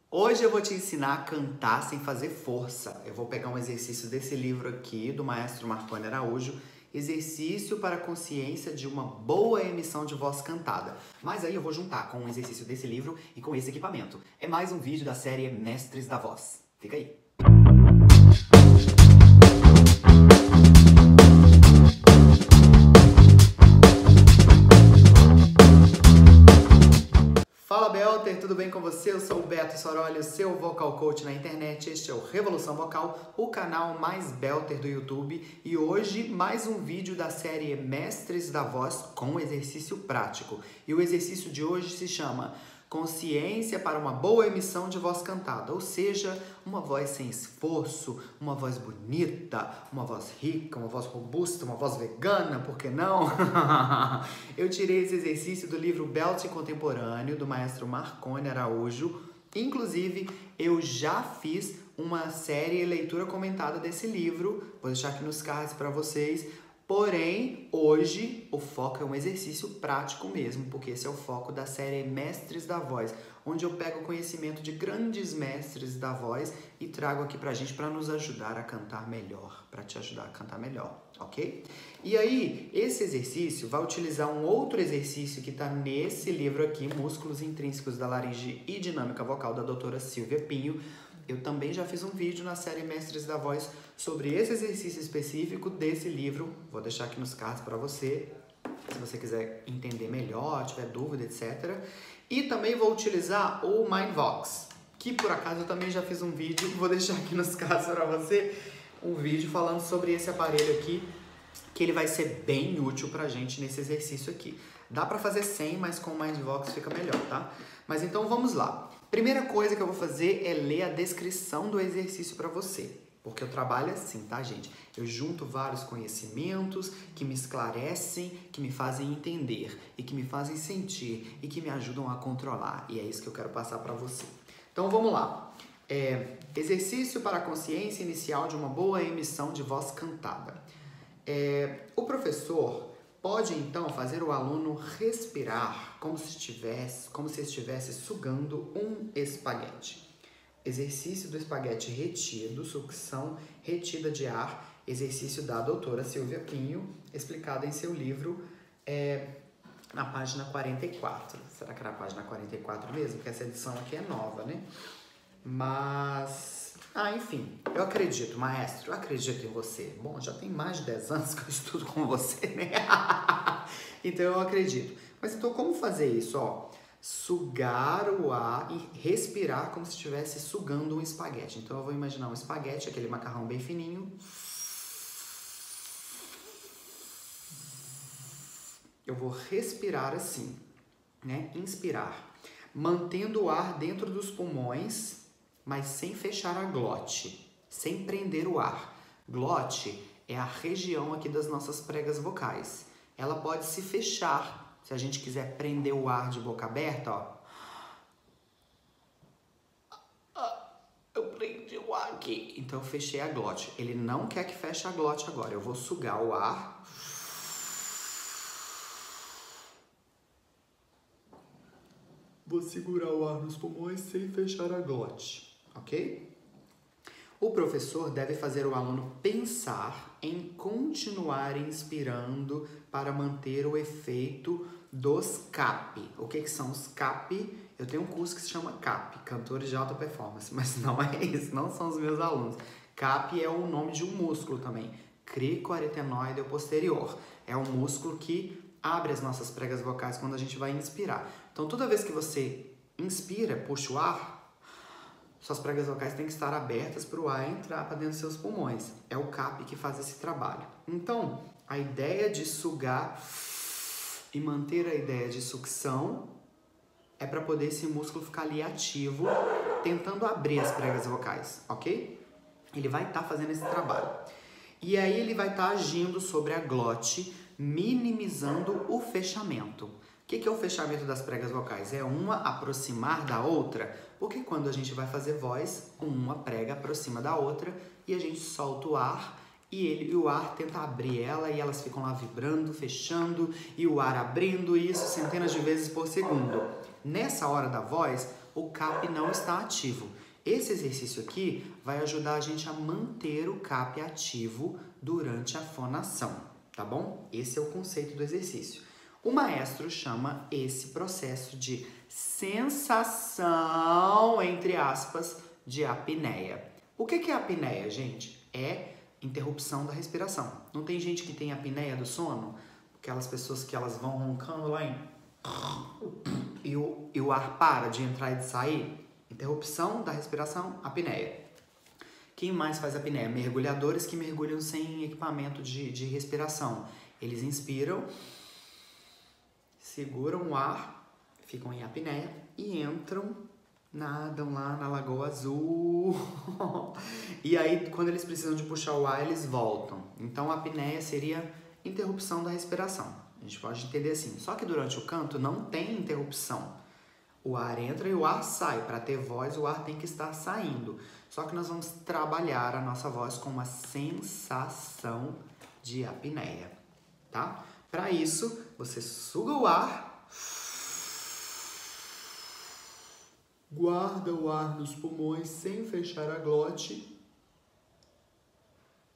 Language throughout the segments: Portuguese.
Hoje eu vou te ensinar a cantar sem fazer força. Eu vou pegar um exercício desse livro aqui, do maestro Marconi Araújo, Exercício para a Consciência de uma Boa Emissão de Voz Cantada. Mas aí eu vou juntar com um exercício desse livro e com esse equipamento. É mais um vídeo da série Mestres da Voz. Fica aí. Fala Belter, tudo bem com você? Eu sou o Beto Sorolli, o seu vocal coach na internet. Este é o Revolução Vocal, o canal mais Belter do YouTube. E hoje mais um vídeo da série Mestres da Voz com exercício prático. E o exercício de hoje se chama Consciência para uma boa emissão de voz cantada, ou seja, uma voz sem esforço, uma voz bonita, uma voz rica, uma voz robusta, uma voz vegana, por que não? Eu tirei esse exercício do livro Belting Contemporâneo, do maestro Marconi Araújo. Inclusive, eu já fiz uma série leitura comentada desse livro, vou deixar aqui nos cards para vocês. Porém, hoje o foco é um exercício prático mesmo, porque esse é o foco da série Mestres da Voz, onde eu pego o conhecimento de grandes mestres da voz e trago aqui pra gente para nos ajudar a cantar melhor, para te ajudar a cantar melhor, ok? E aí, esse exercício vai utilizar um outro exercício que está nesse livro aqui, Músculos Intrínsecos da Laringe e Dinâmica Vocal, da doutora Silvia Pinho. Eu também já fiz um vídeo na série Mestres da Voz sobre esse exercício específico desse livro. Vou deixar aqui nos cards para você, se você quiser entender melhor, tiver dúvida, etc. E também vou utilizar o Mindvox, que por acaso eu também já fiz um vídeo. Vou deixar aqui nos cards para você um vídeo falando sobre esse aparelho aqui, que ele vai ser bem útil pra gente nesse exercício aqui. Dá pra fazer sem, mas com o Mindvox fica melhor, tá? Mas então vamos lá. Primeira coisa que eu vou fazer é ler a descrição do exercício pra você. Porque eu trabalho assim, tá, gente? Eu junto vários conhecimentos que me esclarecem, que me fazem entender e que me fazem sentir e que me ajudam a controlar. E é isso que eu quero passar pra você. Então vamos lá. Exercício para a consciência inicial de uma boa emissão de voz cantada. O professor pode então fazer o aluno respirar como se estivesse sugando um espaguete. Exercício do espaguete retido, sucção retida de ar, exercício da doutora Silvia Pinho, explicado em seu livro na página 44. Será que era a página 44 mesmo? Porque essa edição aqui é nova, né? Mas... enfim, eu acredito, maestro, eu acredito em você. Bom, já tem mais de 10 anos que eu estudo com você, né? Então eu acredito. Mas então como fazer isso, ó? Sugar o ar e respirar como se estivesse sugando um espaguete. Então eu vou imaginar um espaguete, aquele macarrão bem fininho. Eu vou respirar assim, né? Inspirar, mantendo o ar dentro dos pulmões, mas sem fechar a glote, sem prender o ar. Glote é a região aqui das nossas pregas vocais. Ela pode se fechar. Se a gente quiser prender o ar de boca aberta, ó. Eu prendi o ar aqui. Então eu fechei a glote. Ele não quer que feche a glote agora. Eu vou sugar o ar. Vou segurar o ar nos pulmões sem fechar a glote, ok? O professor deve fazer o aluno pensar em continuar inspirando para manter o efeito dos CAP. O que são os CAP? Eu tenho um curso que se chama CAP, Cantores de Alta Performance, mas não é isso, não são os meus alunos. CAP é o nome de um músculo também, cricoarytenoide posterior. É um músculo que abre as nossas pregas vocais quando a gente vai inspirar. Então, toda vez que você inspira, puxa o ar, suas pregas vocais têm que estar abertas para o ar entrar para dentro dos seus pulmões. É o CAP que faz esse trabalho. Então, a ideia de sugar e manter a ideia de sucção é para poder esse músculo ficar ali ativo, tentando abrir as pregas vocais, ok? Ele vai estar fazendo esse trabalho. E aí ele vai estar agindo sobre a glote, minimizando o fechamento. O que é o fechamento das pregas vocais? É uma aproximar da outra, porque quando a gente vai fazer voz, uma prega aproxima da outra e a gente solta o ar e o ar tenta abrir ela e elas ficam lá vibrando, fechando e o ar abrindo, e isso centenas de vezes por segundo. Nessa hora da voz, o CAP não está ativo. Esse exercício aqui vai ajudar a gente a manter o CAP ativo durante a fonação, tá bom? Esse é o conceito do exercício. O maestro chama esse processo de sensação, entre aspas, de apneia. O que é apneia, gente? É interrupção da respiração. Não tem gente que tem apneia do sono? Aquelas pessoas que elas vão roncando lá e o ar para de entrar e de sair? Interrupção da respiração, apneia. Quem mais faz apneia? Mergulhadores que mergulham sem equipamento de respiração. Eles inspiram, seguram o ar, ficam em apneia e entram, nadam lá na Lagoa Azul. E aí, quando eles precisam de puxar o ar, eles voltam. Então, a apneia seria interrupção da respiração. A gente pode entender assim. Só que durante o canto não tem interrupção. O ar entra e o ar sai. Para ter voz, o ar tem que estar saindo. Só que nós vamos trabalhar a nossa voz com uma sensação de apneia, tá? Para isso, você suga o ar, guarda o ar nos pulmões sem fechar a glote.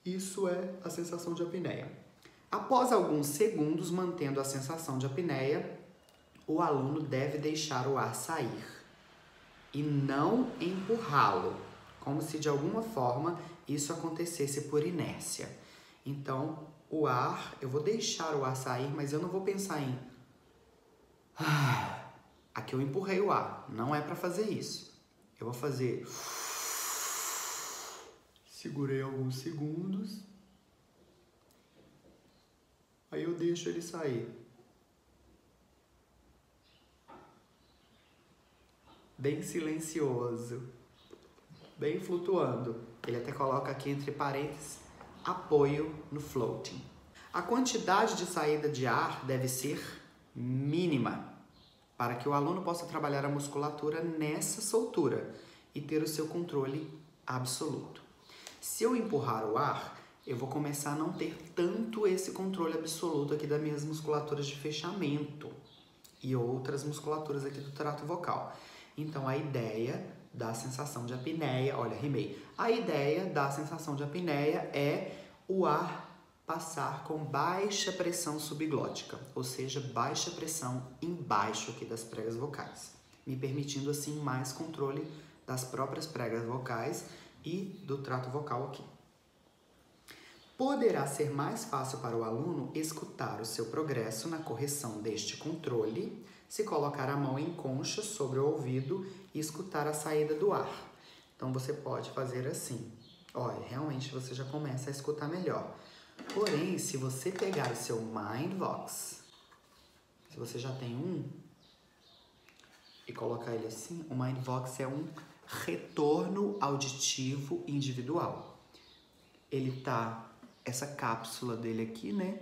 Isso é a sensação de apneia. Após alguns segundos, mantendo a sensação de apneia, o aluno deve deixar o ar sair e não empurrá-lo, como se de alguma forma isso acontecesse por inércia. Então, o ar, eu vou deixar o ar sair, mas eu não vou pensar em aqui eu empurrei o ar. Não é para fazer isso. Eu vou fazer segurei alguns segundos, aí eu deixo ele sair. Bem silencioso, bem flutuando. Ele até coloca aqui entre parênteses, apoio no floating. A quantidade de saída de ar deve ser mínima, para que o aluno possa trabalhar a musculatura nessa soltura e ter o seu controle absoluto. Se eu empurrar o ar, eu vou começar a não ter tanto esse controle absoluto aqui das minhas musculaturas de fechamento e outras musculaturas aqui do trato vocal. Então, a ideia da sensação de apneia, olha, rimei. A ideia da sensação de apneia é o ar passar com baixa pressão subglótica, ou seja, baixa pressão embaixo aqui das pregas vocais, me permitindo assim mais controle das próprias pregas vocais e do trato vocal aqui. Poderá ser mais fácil para o aluno escutar o seu progresso na correção deste controle se colocar a mão em concha sobre o ouvido e escutar a saída do ar. Então, você pode fazer assim. Olha, realmente você já começa a escutar melhor. Porém, se você pegar o seu Mindvox, se você já tem um, e colocar ele assim, o Mindvox é um retorno auditivo individual. Ele tá, essa cápsula dele aqui, né,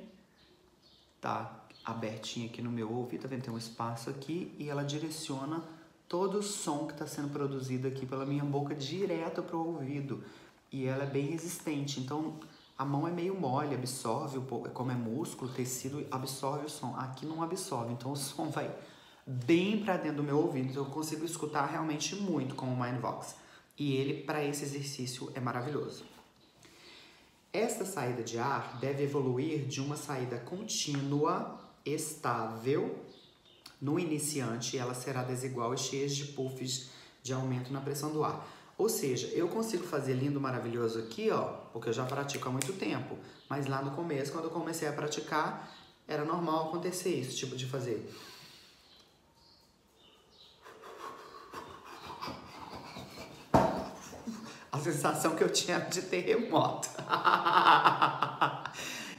tá abertinha aqui no meu ouvido, tá vendo? Tem um espaço aqui e ela direciona todo o som que está sendo produzido aqui pela minha boca direto para o ouvido. E ela é bem resistente, então a mão é meio mole, absorve um pouco, como é músculo, tecido, absorve o som. Aqui não absorve, então o som vai bem para dentro do meu ouvido, então eu consigo escutar realmente muito com o Mindvox. E ele, para esse exercício, é maravilhoso. Esta saída de ar deve evoluir de uma saída contínua, estável. No iniciante, ela será desigual e cheia de puffs de aumento na pressão do ar. Ou seja, eu consigo fazer lindo, maravilhoso aqui, ó, porque eu já pratico há muito tempo. Mas lá no começo, quando eu comecei a praticar, era normal acontecer isso, tipo de fazer. A sensação que eu tinha de terremoto.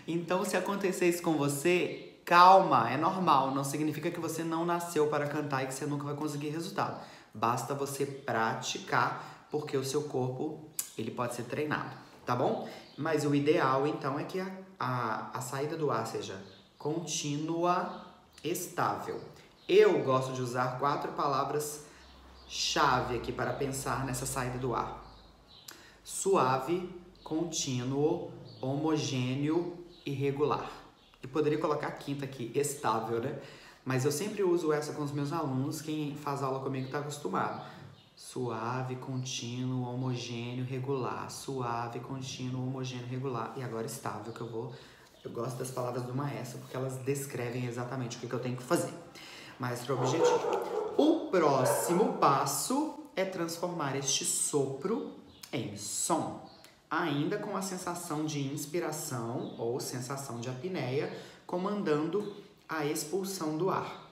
Então, se acontecer isso com você, calma, é normal. Não significa que você não nasceu para cantar e que você nunca vai conseguir resultado. Basta você praticar, porque o seu corpo, ele pode ser treinado, tá bom? Mas o ideal, então, é que a saída do ar seja contínua, estável. Eu gosto de usar 4 palavras-chave aqui para pensar nessa saída do ar. Suave, contínuo, homogêneo e regular. E poderia colocar a quinta aqui, estável, né? Mas eu sempre uso essa com os meus alunos, quem faz aula comigo está acostumado. Suave, contínuo, homogêneo, regular. Suave, contínuo, homogêneo, regular. E agora estável, que eu gosto das palavras do maestro, porque elas descrevem exatamente o que eu tenho que fazer. Maestro objetivo. O próximo passo é transformar este sopro em som, ainda com a sensação de inspiração ou sensação de apneia, comandando a expulsão do ar.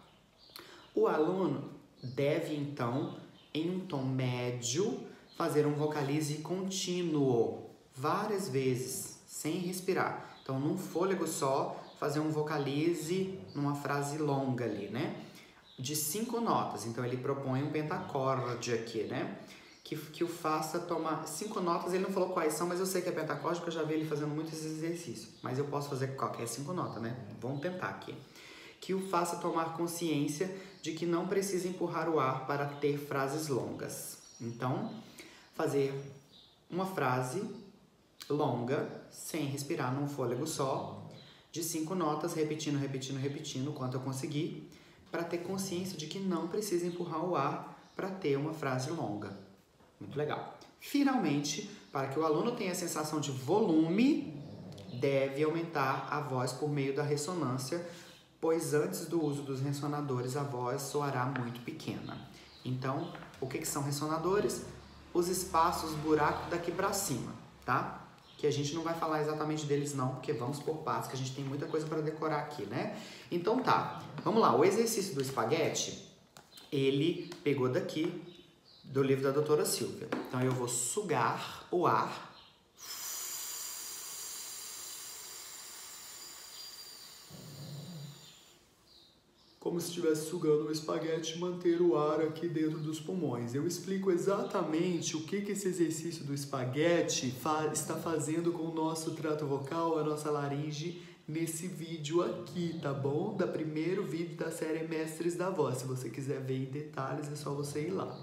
O aluno deve, então, em um tom médio, fazer um vocalize contínuo, várias vezes, sem respirar. Então, num fôlego só, fazer um vocalize numa frase longa ali, né? De 5 notas. Então, ele propõe um pentacorde aqui, né? Que o faça tomar 5 notas. Ele não falou quais são, mas eu sei que é pentacorde, porque eu já vi ele fazendo muito esse exercício. Mas eu posso fazer qualquer 5 notas, né? Vamos tentar aqui. Que o faça tomar consciência de que não precisa empurrar o ar para ter frases longas. Então, fazer uma frase longa, sem respirar, num fôlego só, de 5 notas, repetindo, o quanto eu conseguir, para ter consciência de que não precisa empurrar o ar para ter uma frase longa. Muito legal. Finalmente, para que o aluno tenha a sensação de volume, deve aumentar a voz por meio da ressonância, pois antes do uso dos ressonadores a voz soará muito pequena. Então, o que são ressonadores? Os espaços, buracos daqui para cima, tá? Que a gente não vai falar exatamente deles não, porque vamos por partes, que a gente tem muita coisa para decorar aqui, né? Então tá, vamos lá. O exercício do espaguete, ele pegou daqui do livro da doutora Silvia. Então eu vou sugar o ar. Como se estivesse sugando um espaguete e manter o ar aqui dentro dos pulmões. Eu explico exatamente o que esse exercício do espaguete está fazendo com o nosso trato vocal, a nossa laringe, nesse vídeo aqui, tá bom? Da primeiro vídeo da série Mestres da Voz. Se você quiser ver em detalhes, é só você ir lá.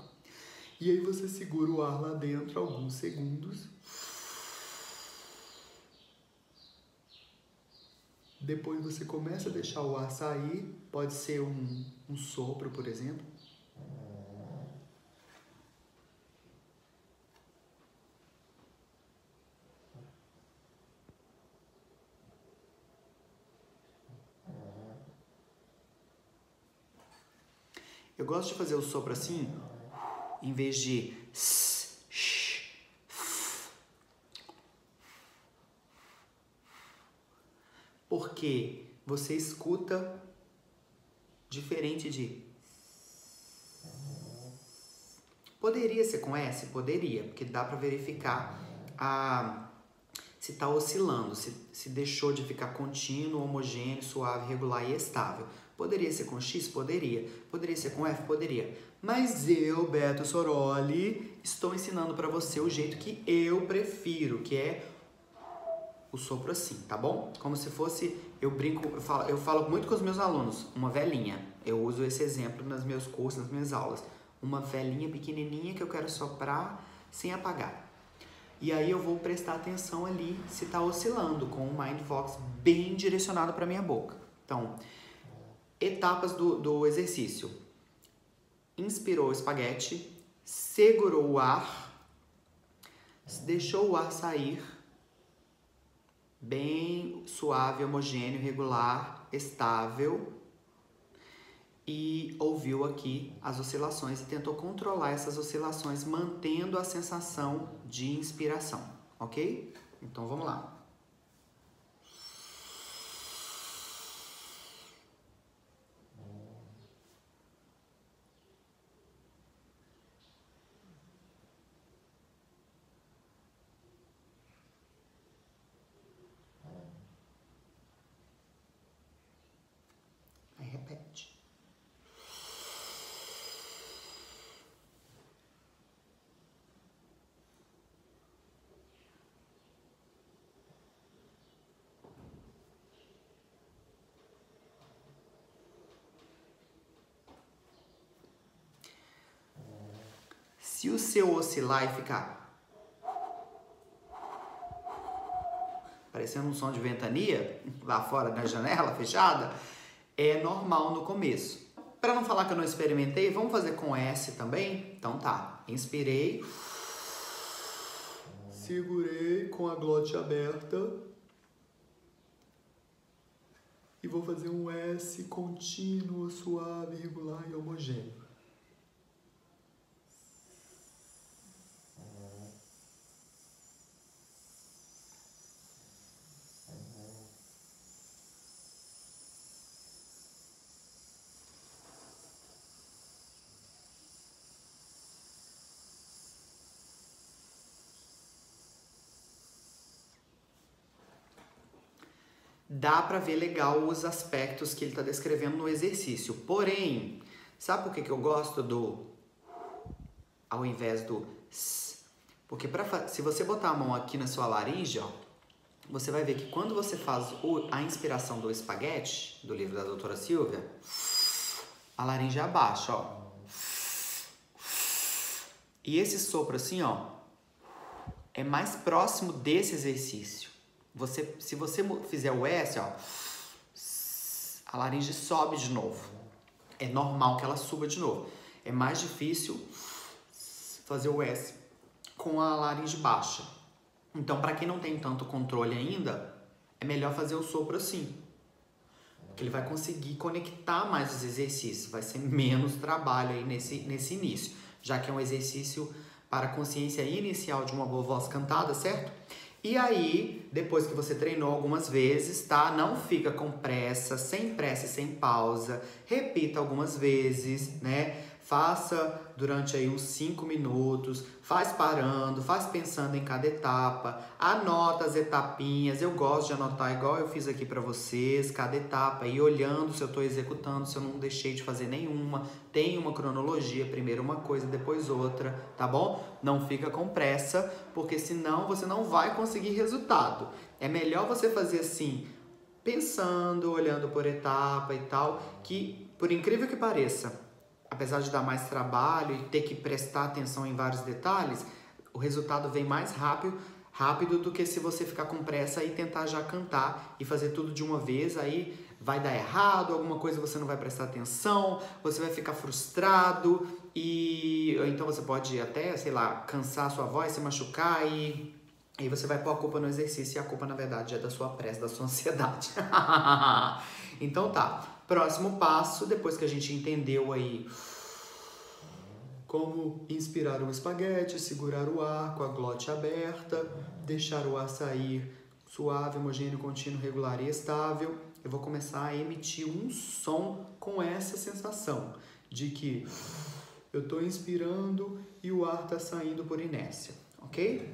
E aí você segura o ar lá dentro alguns segundos. Depois você começa a deixar o ar sair, pode ser um sopro, por exemplo. Eu gosto de fazer o sopro assim, em vez de porque você escuta diferente de... Poderia ser com S? Poderia, porque dá para verificar se está oscilando, se deixou de ficar contínuo, homogêneo, suave, regular e estável. Poderia ser com X? Poderia. Poderia ser com F? Poderia. Mas eu, Beto Soroli, estou ensinando para você o jeito que eu prefiro, que é o sopro assim, tá bom? Como se fosse, eu falo muito com os meus alunos, uma velhinha. Eu uso esse exemplo nos meus cursos, nas minhas aulas. Uma velhinha pequenininha que eu quero soprar sem apagar. E aí eu vou prestar atenção ali se está oscilando, com o Mindvox bem direcionado para minha boca. Então, etapas do exercício. Inspirou o espaguete, segurou o ar, deixou o ar sair, bem suave, homogêneo, regular, estável, e ouviu aqui as oscilações e tentou controlar essas oscilações, mantendo a sensação de inspiração, ok? Então vamos lá. Aí repete. Se o seu oscilar e ficar parecendo um som de ventania lá fora na janela fechada, é normal no começo. Para não falar que eu não experimentei, vamos fazer com S também? Então tá, inspirei, segurei com a glote aberta e vou fazer um S contínuo, suave, regular e homogêneo. Dá para ver legal os aspectos que ele está descrevendo no exercício. Porém, sabe por que eu gosto do ao invés do s? Porque se você botar a mão aqui na sua laringe, ó, você vai ver que quando você faz a inspiração do espaguete, do livro da doutora Silvia, a laringe abaixa, ó. E esse sopro assim, ó, é mais próximo desse exercício. Se você fizer o S, ó, a laringe sobe de novo. É normal que ela suba de novo. É mais difícil fazer o S com a laringe baixa. Então, para quem não tem tanto controle ainda, é melhor fazer o sopro assim. Porque ele vai conseguir conectar mais os exercícios. Vai ser menos trabalho aí nesse início. Já que é um exercício para a consciência inicial de uma boa voz cantada, certo? E aí, depois que você treinou algumas vezes, tá? Não fica com pressa e sem pausa. Repita algumas vezes, né? Faça durante aí uns 5 minutos, faz parando, faz pensando em cada etapa, anota as etapinhas. Eu gosto de anotar igual eu fiz aqui pra vocês, cada etapa, e olhando se eu tô executando, se eu não deixei de fazer nenhuma. Tem uma cronologia, primeiro uma coisa, depois outra, tá bom? Não fica com pressa, porque senão você não vai conseguir resultado. É melhor você fazer assim, pensando, olhando por etapa e tal, que por incrível que pareça, apesar de dar mais trabalho e ter que prestar atenção em vários detalhes, o resultado vem mais rápido do que se você ficar com pressa e tentar já cantar e fazer tudo de uma vez. Aí vai dar errado, alguma coisa você não vai prestar atenção, você vai ficar frustrado e então você pode até, sei lá, cansar a sua voz, se machucar e aí você vai pôr a culpa no exercício e a culpa, na verdade, é da sua pressa, da sua ansiedade. Então tá. Próximo passo, depois que a gente entendeu aí como inspirar um espaguete, segurar o ar com a glote aberta, deixar o ar sair suave, homogêneo, contínuo, regular e estável, eu vou começar a emitir um som com essa sensação de que eu estou inspirando e o ar está saindo por inércia, ok?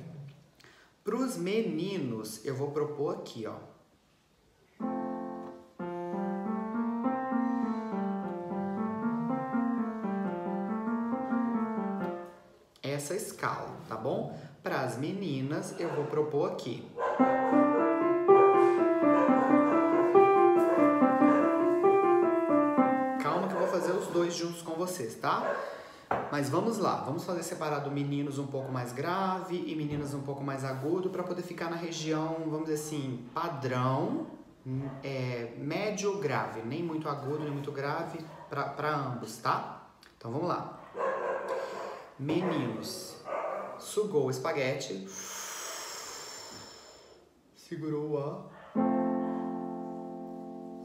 Para os meninos, eu vou propor aqui, ó. Essa escala, tá bom? Para as meninas, eu vou propor aqui. Calma que eu vou fazer os dois juntos com vocês, tá? Mas vamos lá, vamos fazer separado meninos um pouco mais grave e meninas um pouco mais agudo para poder ficar na região, vamos dizer assim, padrão, médio grave, nem muito agudo, nem muito grave, para ambos, tá? Então vamos lá. Meninos, sugou o espaguete, segurou o ar,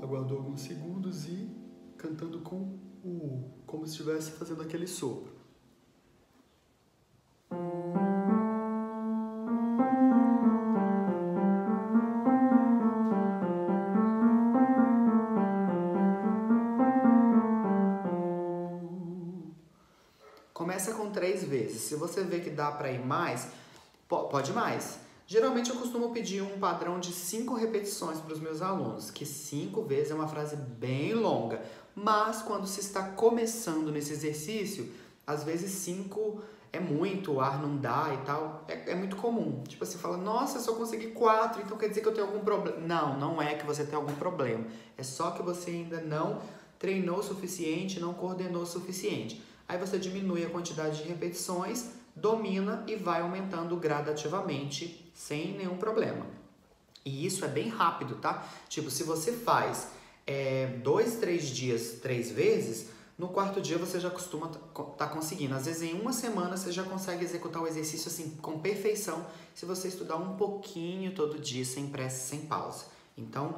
aguardou alguns segundos e cantando com o U, como se estivesse fazendo aquele sopro. Começa com 3 vezes. Se você vê que dá para ir mais, pode mais. Geralmente eu costumo pedir um padrão de 5 repetições para os meus alunos, que 5 vezes é uma frase bem longa. Mas quando se está começando nesse exercício, às vezes 5 é muito, o ar não dá e tal. É muito comum. Tipo, você fala, nossa, eu só consegui 4, então quer dizer que eu tenho algum problema. Não, não é que você tem algum problema. É só que você ainda não treinou o suficiente, não coordenou o suficiente. Aí você diminui a quantidade de repetições, domina e vai aumentando gradativamente, sem nenhum problema. E isso é bem rápido, tá? Tipo, se você faz 2, 3 dias, 3 vezes, no quarto dia você já costuma tá conseguindo. Às vezes em uma semana você já consegue executar o exercício assim com perfeição, se você estudar um pouquinho todo dia, sem pressa, sem pausa. Então,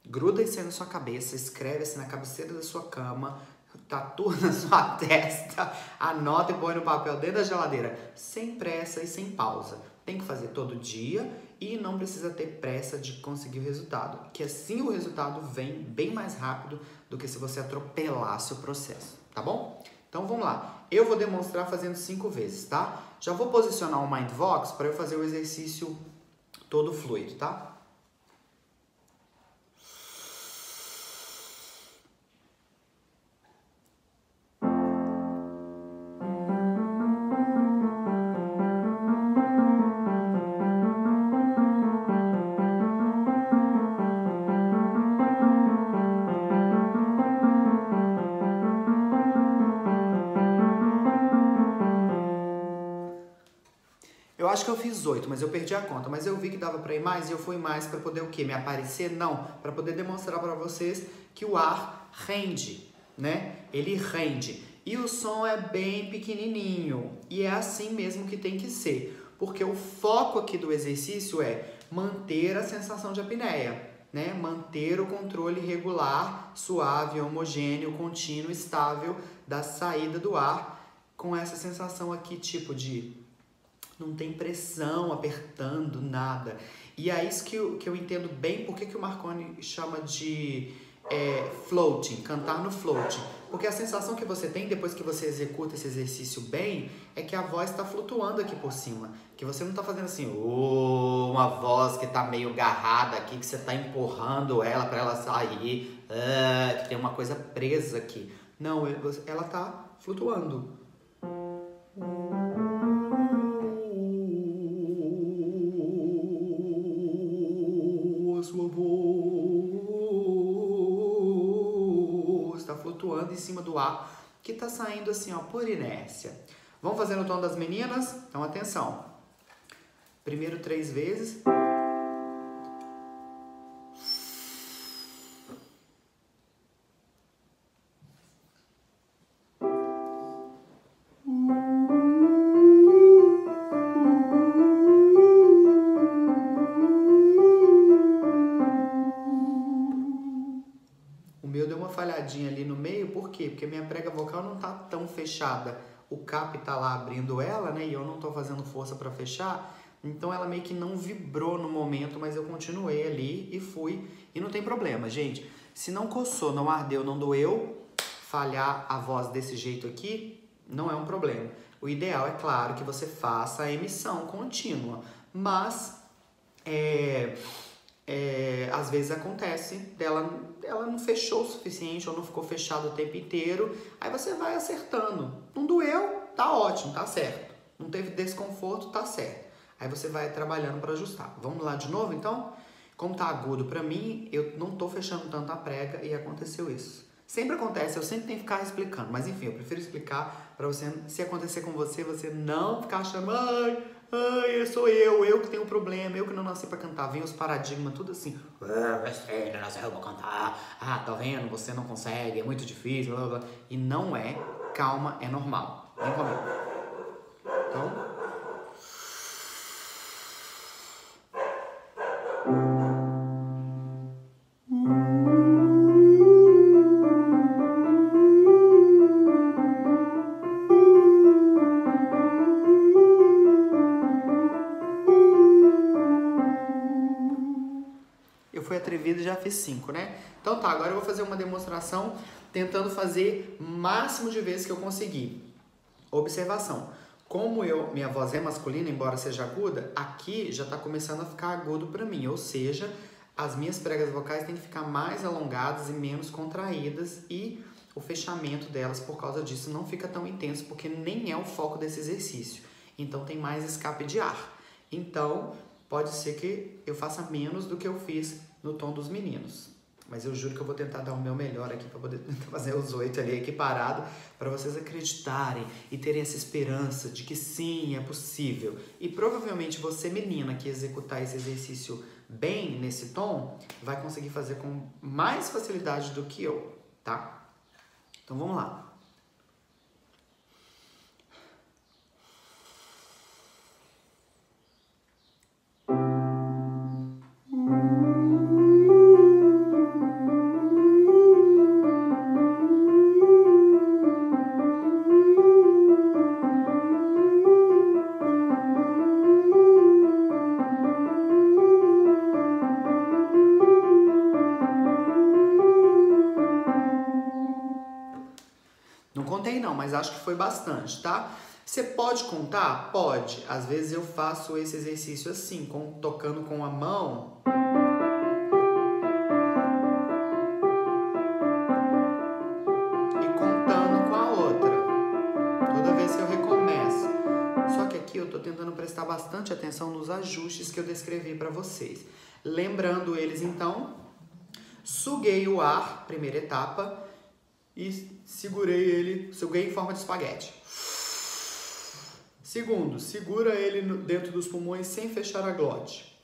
gruda isso aí na sua cabeça, escreve assim na cabeceira da sua cama, tatua na sua testa, anota e põe no papel dentro da geladeira, sem pressa e sem pausa. Tem que fazer todo dia e não precisa ter pressa de conseguir o resultado, que assim o resultado vem bem mais rápido do que se você atropelasse o processo, tá bom? Então vamos lá, eu vou demonstrar fazendo 5 vezes, tá? Já vou posicionar o Mindvox para eu fazer o exercício todo fluido, tá? Eu acho que eu fiz 8, mas eu perdi a conta. Mas eu vi que dava para ir mais e eu fui mais para poder o quê? Me aparecer? Não, para poder demonstrar para vocês que o ar rende, né? Ele rende. E o som é bem pequenininho. E é assim mesmo que tem que ser. Porque o foco aqui do exercício é manter a sensação de apneia, né? Manter o controle regular, suave, homogêneo, contínuo, estável da saída do ar com essa sensação aqui tipo de... não tem pressão apertando nada. E é isso que eu entendo bem porque que o Marconi chama de floating, cantar no floating. Porque a sensação que você tem depois que você executa esse exercício bem é que a voz está flutuando aqui por cima. Que você não está fazendo assim, uma voz que está meio agarrada aqui, que você está empurrando ela para ela sair, que tem uma coisa presa aqui. Não, ela está flutuando. Sua voz está flutuando em cima do ar que está saindo assim, ó, por inércia. Vamos fazer no tom das meninas? Então, atenção. Primeiro 3 vezes. Falhadinha ali no meio, por quê? Porque minha prega vocal não tá tão fechada. O cap tá lá abrindo ela, né? E eu não tô fazendo força para fechar. Então ela meio que não vibrou no momento, mas eu continuei ali e fui. E não tem problema, gente. Se não coçou, não ardeu, não doeu, falhar a voz desse jeito aqui não é um problema. O ideal é claro que você faça a emissão contínua, mas às vezes acontece dela ela não fechou o suficiente ou não ficou fechado o tempo inteiro, aí você vai acertando. Não doeu, tá ótimo, tá certo. Não teve desconforto, tá certo. Aí você vai trabalhando para ajustar. Vamos lá de novo, então? Como tá agudo para mim, eu não tô fechando tanto a prega e aconteceu isso. Sempre acontece, eu sempre tenho que ficar explicando, mas enfim, eu prefiro explicar para você, se acontecer com você, você não ficar achando, ai, sou eu que tenho um problema, eu que não nasci pra cantar. Vem os paradigmas, tudo assim. Você não nasceu pra cantar. Tá vendo? Você não consegue, é muito difícil. Blá, blá. E não é, calma, é normal. Vem comigo. Então... fui atrevido e já fiz 5, né? Então tá, agora eu vou fazer uma demonstração tentando fazer o máximo de vezes que eu conseguir. Observação. Como minha voz é masculina, embora seja aguda, aqui já tá começando a ficar agudo pra mim. Ou seja, as minhas pregas vocais têm que ficar mais alongadas e menos contraídas e o fechamento delas, por causa disso, não fica tão intenso, porque nem é o foco desse exercício. Então tem mais escape de ar. Então, pode ser que eu faça menos do que eu fiz no tom dos meninos. Mas eu juro que eu vou tentar dar o meu melhor aqui para poder tentar fazer os 8 ali equiparado, para vocês acreditarem e terem essa esperança de que sim, é possível. E provavelmente você, menina, que executar esse exercício bem nesse tom, vai conseguir fazer com mais facilidade do que eu, tá? Então vamos lá. Não contei não, mas acho que foi bastante, tá? Você pode contar? Pode. Às vezes eu faço esse exercício assim, tocando com a mão. E contando com a outra. Toda vez que eu recomeço. Só que aqui eu tô tentando prestar bastante atenção nos ajustes que eu descrevi para vocês. Lembrando eles então, suguei o ar, primeira etapa, e suguei em forma de espaguete. Segundo, segura ele dentro dos pulmões sem fechar a glote.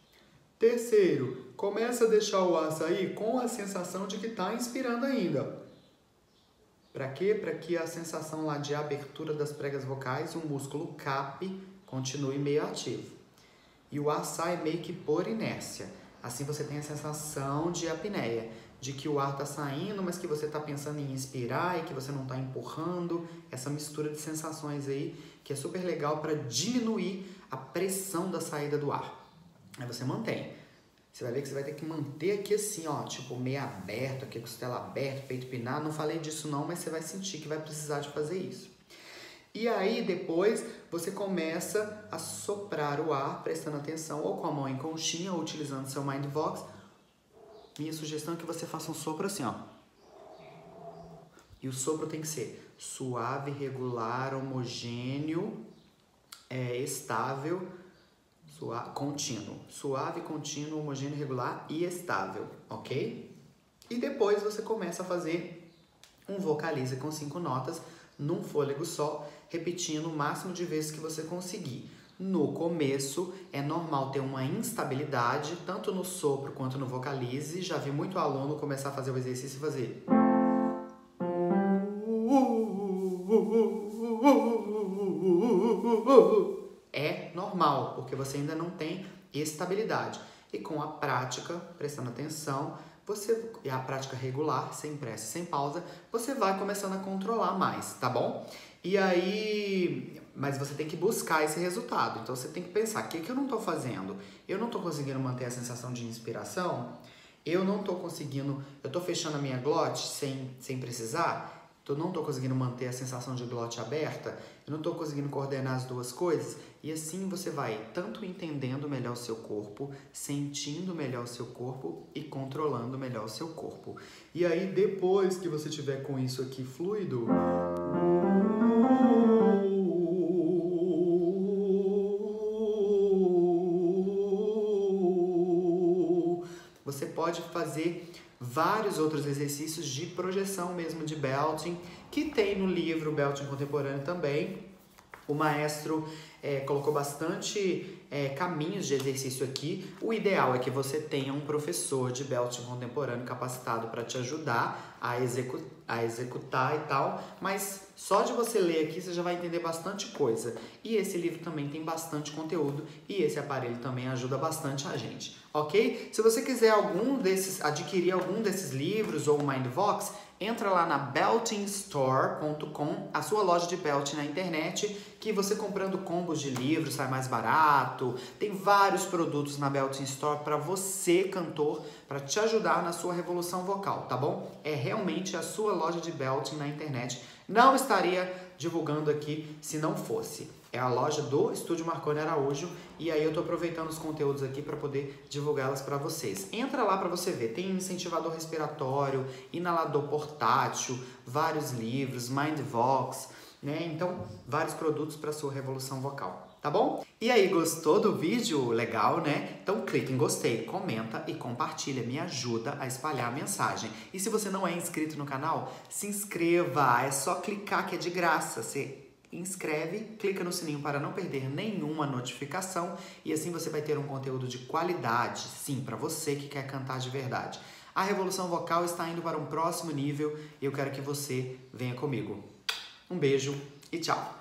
Terceiro, começa a deixar o ar sair com a sensação de que está inspirando ainda. Para quê? Para que a sensação lá de abertura das pregas vocais, o músculo CAP, continue meio ativo. E o ar sai meio que por inércia. Assim você tem a sensação de apneia, de que o ar está saindo, mas que você está pensando em inspirar e que você não está empurrando. Essa mistura de sensações aí, que é super legal para diminuir a pressão da saída do ar. Aí você mantém. Você vai ver que você vai ter que manter aqui assim, ó, tipo meio aberto, aqui costela aberta, peito pinado. Não falei disso não, mas você vai sentir que vai precisar de fazer isso. E aí, depois, você começa a soprar o ar, prestando atenção, ou com a mão em conchinha, ou utilizando seu Mindvox. Minha sugestão é que você faça um sopro assim, ó. E o sopro tem que ser suave, regular, homogêneo, estável, contínuo. Suave, contínuo, homogêneo, regular e estável, ok? E depois você começa a fazer um vocalize com 5 notas, num fôlego só, repetindo o máximo de vezes que você conseguir. No começo, é normal ter uma instabilidade, tanto no sopro quanto no vocalize. Já vi muito aluno começar a fazer o exercício e fazer... É normal, porque você ainda não tem estabilidade. E com a prática, prestando atenção, e a prática regular, sem pressa, sem pausa, você vai começando a controlar mais, tá bom? E aí, mas você tem que buscar esse resultado. Então você tem que pensar, o que eu não tô fazendo? Eu não tô conseguindo manter a sensação de inspiração? Eu não tô conseguindo, eu tô fechando a minha glote sem precisar? Eu não tô conseguindo manter a sensação de glote aberta? Eu não tô conseguindo coordenar as duas coisas? E assim você vai tanto entendendo melhor o seu corpo, sentindo melhor o seu corpo e controlando melhor o seu corpo. E aí, depois que você tiver com isso aqui fluido, você pode fazer vários outros exercícios de projeção mesmo de belting, que tem no livro Belting Contemporâneo também. O maestro colocou bastante caminhos de exercício aqui. O ideal é que você tenha um professor de belting contemporâneo capacitado para te ajudar a executar e tal, mas só de você ler aqui você já vai entender bastante coisa. E esse livro também tem bastante conteúdo e esse aparelho também ajuda bastante a gente, ok? Se você quiser adquirir algum desses livros ou o Mindvox, entra lá na beltingstore.com, a sua loja de belting na internet, que você comprando combos de livros sai mais barato. Tem vários produtos na Belting Store para você, cantor, para te ajudar na sua revolução vocal, tá bom? É realmente a sua loja de belting na internet. Não estaria divulgando aqui se não fosse. É a loja do Estúdio Marconi Araújo e aí eu tô aproveitando os conteúdos aqui para poder divulgá-las para vocês. Entra lá para você ver, tem incentivador respiratório, inalador portátil, vários livros, Mindvox, né? Então, vários produtos para sua revolução vocal. Tá bom? E aí, gostou do vídeo? Legal, né? Então clique em gostei, comenta e compartilha. Me ajuda a espalhar a mensagem. E se você não é inscrito no canal, se inscreva. É só clicar que é de graça. Você inscreve, clica no sininho para não perder nenhuma notificação. E assim você vai ter um conteúdo de qualidade, sim, para você que quer cantar de verdade. A revolução vocal está indo para um próximo nível e eu quero que você venha comigo. Um beijo e tchau!